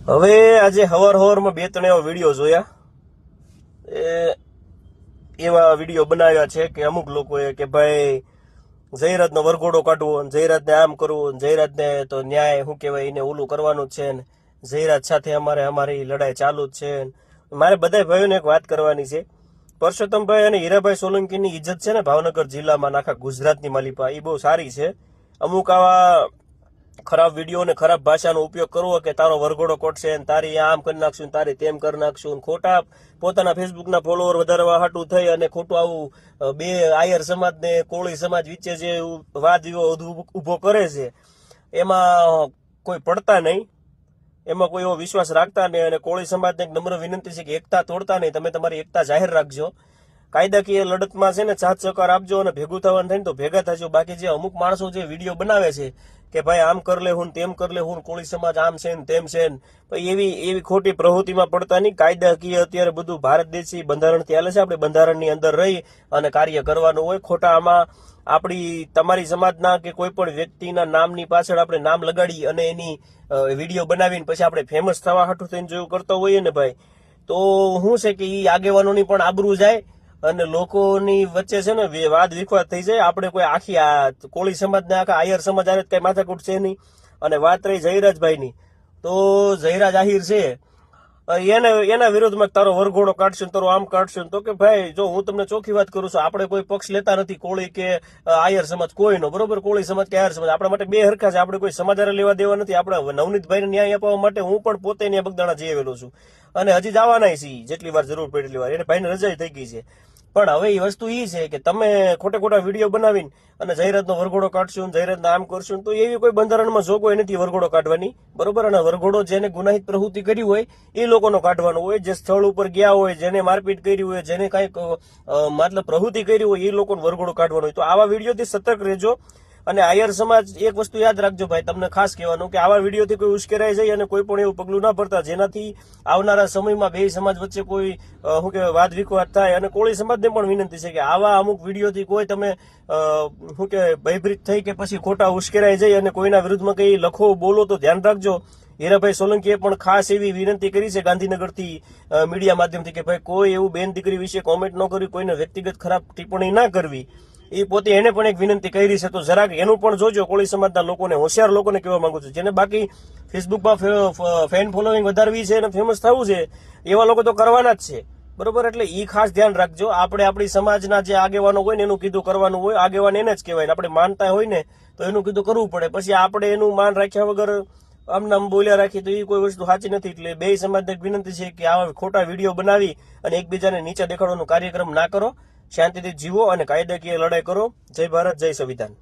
હવે આજે હવારમાં બે ત્રણ એવા વિડીયો જોયા. એવા વિડીયો બનાવ્યા છે કે અમુક લોકોએ કે ભાઈ જયરાજનો વરઘોડો કાઢવો, જયરાજને આમ કરવું, જયરાજને તો ન્યાય શું કહેવાય એને ઓલું કરવાનું જ છે ને જયરાજ સાથે અમારી લડાઈ ચાલુ જ છે. મારે બધા ભાઈઓને એક વાત કરવાની છે. પરસોત્તમભાઈ અને હીરાભાઈ સોલંકીની ઇજ્જત છે ને ભાવનગર જિલ્લામાં આખા ગુજરાતની માલિપા એ બહુ સારી છે. અમુક આવા ખરાબ વિડીયો ને ખરાબ ભાષાનો ઉપયોગ કરવો કે તારો વરઘોડો કોટશે ને તારી આમ કરી નાખશું, તારી તેમ કરી નાખશું, ખોટા પોતાના ફેસબુકના ફોલોવર વધારવા હાટું થઈ અને ખોટું આવું બે આયર સમાજ ને કોળી સમાજ વચ્ચે જે વાદ વિવાદ ઉભો કરે છે એમાં કોઈ પડતા નહીં, એમાં કોઈ એવો વિશ્વાસ રાખતા નહીં. અને કોળી સમાજને એક નમ્ર વિનંતી છે કે એકતા તોડતા નહીં, તમે તમારી એકતા જાહેર રાખજો. કાયદાકીય લડતમાં છે ને સાથ સહકાર આપજો અને ભેગું થવાનું થાય ને તો ભેગા થજો. બાકી જે અમુક માણસો જે વિડીયો બનાવે છે કે ભાઈ આમ કર લે હું તેમ કર લે હું, કોળી સમાજ આમ છે ને તેમ છે ને, એવી ખોટી પ્રવૃત્તિમાં પડતા નહીં. કાયદાકીય અત્યારે બધું ભારત દેશી બંધારણથી ચાલે છે. આપણે બંધારણની અંદર રહી અને કાર્ય કરવાનું હોય. ખોટા આમાં આપણી તમારી સમાજના કે કોઈ પણ વ્યક્તિના નામની પાછળ આપણે નામ લગાડી અને એની વિડીયો બનાવીને પછી આપણે ફેમસ થવા હાટું થઈને જોયું કરતા હોઈએ ને ભાઈ, તો શું છે કે એ આગેવાનોની પણ આબરૂ જાય અને લોકોની વચ્ચે છે ને વાદ વિખવાદ થઈ જાય. આપણે કોઈ આખી આ કોળી સમાજને આખા આયર સમાજ આરે કઈ માથાકૂટ છે નહીં. અને વાત રહી જયરાજભાઈની, તો જયરાજ આહિર છે એના વિરોધમાં તારો વરઘોડો કાઢશે ને તારો આમ કાઢશે તો કે ભાઈ જો હું તમને ચોખ્ખી વાત કરું છું, આપણે કોઈ પક્ષ લેતા નથી કોળી કે આયર સમાજ કોઈનો, બરોબર? કોળી સમાજ કે આયર સમાજ આપણા માટે બે હરખા છે. આપણે કોઈ સમાચાર લેવા દેવા નથી. આપણે નવનીતભાઈને ન્યાય અપાવવા માટે હું પણ પોતે ત્યાં બગદાણા જઈ આવેલો છું અને હજી જવાના છીએ જેટલી વાર જરૂર પડે એટલી વાર. એને ભાઈને રજા થઈ ગઈ છે. પણ હવે એ વસ્તુ એ છે કે તમે ખોટા વિડીયો બનાવીને અને જયરાજનો વરઘોડો કાઢશું, જયરાજને આમ કરશું, તો એવી કોઈ બંધારણમાં જોગવાઈ નથી વરઘોડો કાઢવાની, બરોબર? અને વરઘોડો જેને ગુનાહિત પ્રવૃત્તિ કરી હોય એ લોકોનો કાઢવાનો હોય. જે સ્થળ ઉપર ગયા હોય, જેને મારપીટ કરી હોય, જેને કઈક મતલબ પ્રવૃત્તિ કરી હોય એ લોકોનો વરઘોડો કાઢવાનો હોય. તો આવા વિડીયોથી સતર્ક રહેજો. અને આયર સમાજ એક વસ્તુ યાદ રાખજો ભાઈ, તમને ખાસ કહેવાનું કે આવા વિડીયોથી કોઈ ઉશ્કેરાઈ જાય અને કોઈ પણ એવું પગલું ના ભરતા જેનાથી આવનારા સમયમાં બે સમાજ વચ્ચે કોઈ શું કહેવાય વાદ વિખવાદ થાય. અને કોળી સમાજને પણ વિનંતી છે કે આવા અમુક વિડીયોથી કોઈ તમે શું કહેવાય ભયભીત થઈ કે પછી ખોટા ઉશ્કેરાઈ જાય અને કોઈના વિરુદ્ધમાં કઈ લખો બોલો તો ધ્યાન રાખજો. હીરાભાઈ સોલંકીએ પણ ખાસ એવી વિનંતી કરી છે ગાંધીનગરથી મીડિયા માધ્યમથી કે ભાઈ કોઈ એવું બેન દીકરી વિશે કોમેન્ટ ન કરવી, કોઈને વ્યક્તિગત ખરાબ ટિપ્પણી ના કરવી. એ પોતે એને પણ એક વિનંતી કરી છે. તો જરાક એનું પણ જોજો. કોળી સમાજના લોકોને, હોશિયાર લોકોને કહેવા માંગુ છું, જેને બાકી ફેસબુકમાં ફેન ફોલોઈંગ વધારવી છે અને ફેમસ થવું છે એવા લોકો તો કરવાના જ છે, બરોબર? એટલે એ ખાસ ધ્યાન રાખજો. આપણે આપણી સમાજના જે આગેવાનો હોય ને એનું કીધું કરવાનું હોય. આગેવાન એને જ કહેવાય. આપણે માનતા હોય ને તો એનું કીધું કરવું પડે. પછી આપણે એનું માન રાખ્યા વગર આમ બોલ્યા રાખી તો એ કોઈ વસ્તુ સાચી નથી. એટલે બે સમાજને એક વિનંતી છે કે આવા ખોટા વિડીયો બનાવી અને એકબીજાને નીચે દેખાડવાનો કાર્યક્રમ ના કરો. શાંતિથી જીવો અને કાયદાકીય લડાઈ કરો. જય ભારત, જય સંવિધાન.